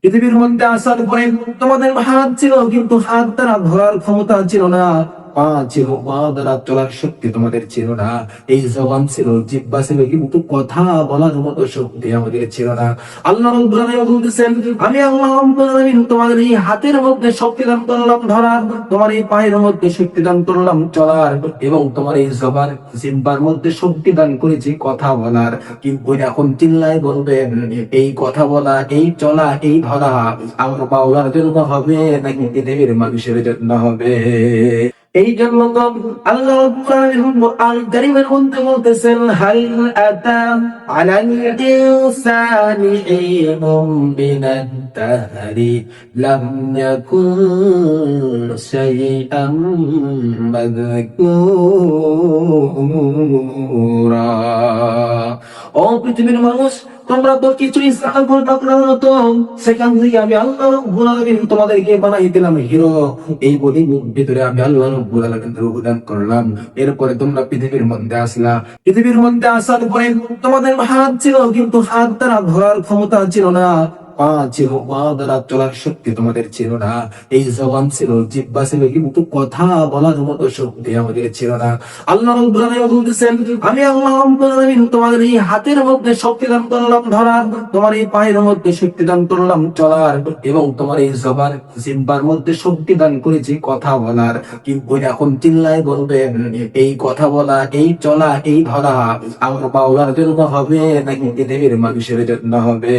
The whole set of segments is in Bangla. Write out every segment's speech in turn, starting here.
পৃথিবীর মধ্যে আসার পরে তোমাদের হাত ছিল, কিন্তু হাত দ্বারা ধরার ক্ষমতা ছিল না। পা ছিল, পা দ্বারা চলার শক্তি তোমাদের ছিল না। এই জবান ছিল, জিহ্বা ছিল, কিন্তু কথা বলার মতো শক্তি আমাদের ছিল না। আল্লাহ রাব্বুল আলামিন বলতেছেন, আমি আল্লাহ রাব্বুল আলামিন তোমাদের এই হাতের মধ্যে শক্তি দান করলাম ধরার, তোমার এই পায়ের মধ্যে শক্তি দান করলাম চলার, এবং তোমার এই জবান জিহ্বার মধ্যে শক্তি দান করেছি কথা বলার। কিন্তু এখন চিল্লায় বলবেন, এই কথা বলা, এই চলা, এই ধরা আমার মাওলার জন্য হবে নাকি পৃথিবীর মানুষের জন্য হবে? এই জন্য তো আল্লাহ রাব্বুল আলামিন আল কারীমের মধ্যে বলতেছেন, হাল আতা আলাল ইনসানি হিনুম মিনাদ দাহরি লাম ইয়াকুন শাইআম মাযকুরা। ও পৃথিবীর মানুষ, তোমরা তো কিছুই সাফল থাকলাম তো, সেখান থেকে আমি আল্লাহ রাব্বুল আলামিন তোমাদেরকে বানাই দিলাম হিরো। এই বলি ভিতরে আমি আল্লাহ রাব্বুল আলামিন অবদান করলাম। এরপরে তোমরা পৃথিবীর মধ্যে আসলা। পৃথিবীর মধ্যে আসার পরে তোমাদের হাত ছিল, কিন্তু হাত দ্বারা ধরার ক্ষমতা ছিল না। পা ছিল, পা দ্বারা চলার শক্তি তোমাদের ছিল না। এই জবান ছিল, জিহ্বা ছিল, কিন্তু কথা বলার মতো শক্তি আমাদের ছিল না। আল্লাহ রাব্বুল আলামিন বলতেছেন, আমি আল্লাহ রাব্বুল আলামিন তোমাদের এই হাতের মধ্যে শক্তি দান করলাম ধরার, তোমার এই পায়ের মধ্যে শক্তি দান করলাম চলার, এবং তোমার এই জবান জিহ্বার মধ্যে শক্তি দান করেছি কথা বলার। কিন্তু এখন চিল্লায় বলবেন, এই কথা বলা, এই চলা, এই ধরা আমার মাওলার জন্য হবে নাকি পৃথিবীর মানুষের জন্য হবে?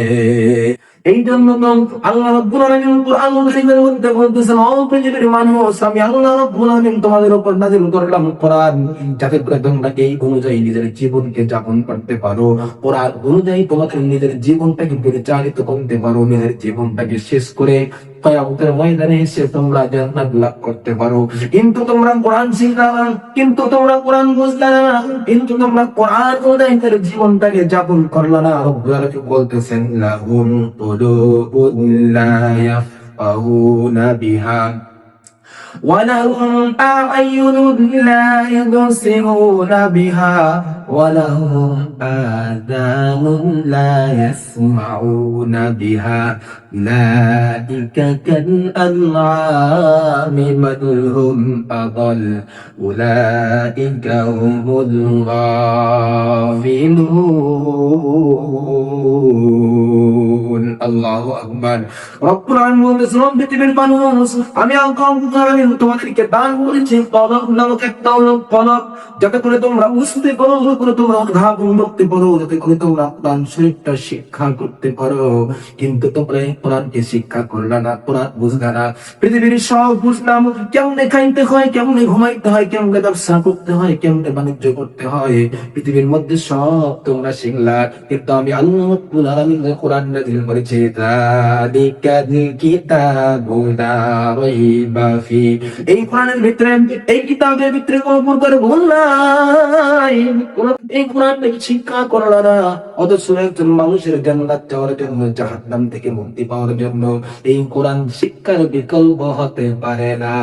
এই জন্য তো আল্লাহ রাব্বুল আলামিন কুরআন কারীমের মধ্যে বলতেছেন, ও পৃথিবীর মানুষ, আমি আল্লাহ রাব্বুল আলামিন তোমাদের উপর নাযিল করলাম কোরআন, যাতে করে তোমরা এই অনুযায়ী নিজের জীবনকে যাপন করতে পারো। কোরআন অনুযায়ী তোমাদের নিজের জীবনটাকে পরিচালিত করতে পারো, নিজের জীবনটাকে শেষ করে কিয়ামতের ময়দানে এসে তোমরা জান্নাত লাভ করতে পারো। কিন্তু তোমরা কোরআন শিখলা না, কিন্তু তোমরা কোরআন বুঝলা না, কিন্তু তোমরা কোরআন অনুযায়ী নিজের জীবনটাকে যাপন করলা না। রব্বুল আলামিন বলতেছেন, লাহুম কুলুবুন লা ইয়াফকাহুনা বিহা ولهم أعين لا يبصرون بها ولهم آذان لا يسمعون بها أولئك كالأنعام بل هم أضل أولئك هم الغافلون। আল্লাহু আকবার। রব্বুল আলামিন বলেছেন, পৃথিবীর মানুষ, আমি আল্লাহ তোমাদেরকে দান করেছি কলব নামক একটা কলব, যাতে করে তোমরা বুঝতে পারো, যাতে করে তোমরা উদ্ভাবন করতে পারো, যাতে করে তোমরা কোরআন শরীফটা শিক্ষা করতে পারো। কিন্তু তোমরা এই কোরআনকে শিক্ষা করলা না, কোরআন বুঝলা না। পৃথিবীর সব বুঝলাম, কেমনে খাইতে হয়, কেমনে ঘুমাইতে হয়, কেমনে ব্যবসা করতে হয়, কেমনে বাণিজ্য করতে হয়, পৃথিবীর মধ্যে সব তোমরা শিখলা। কিন্তু আমি আল্লাহ রাব্বুল আলামিন কোরআন নাযিল করেছি, যালিকাল কিতাবু লা রাইবা ফি। এই কোরআনের ভিতরে, এই কিতাবের ভিতরে কোনো প্রকার ভুল নাই। এই কোরআনটাকে শিক্ষা করলা না, অথচ একজন মানুষের জান্নাত যাওয়ার জন্য, জাহান্নাম থেকে মুক্তি পাওয়ার জন্য এই কোরআন শিক্ষার বিকল্প হতে পারে না।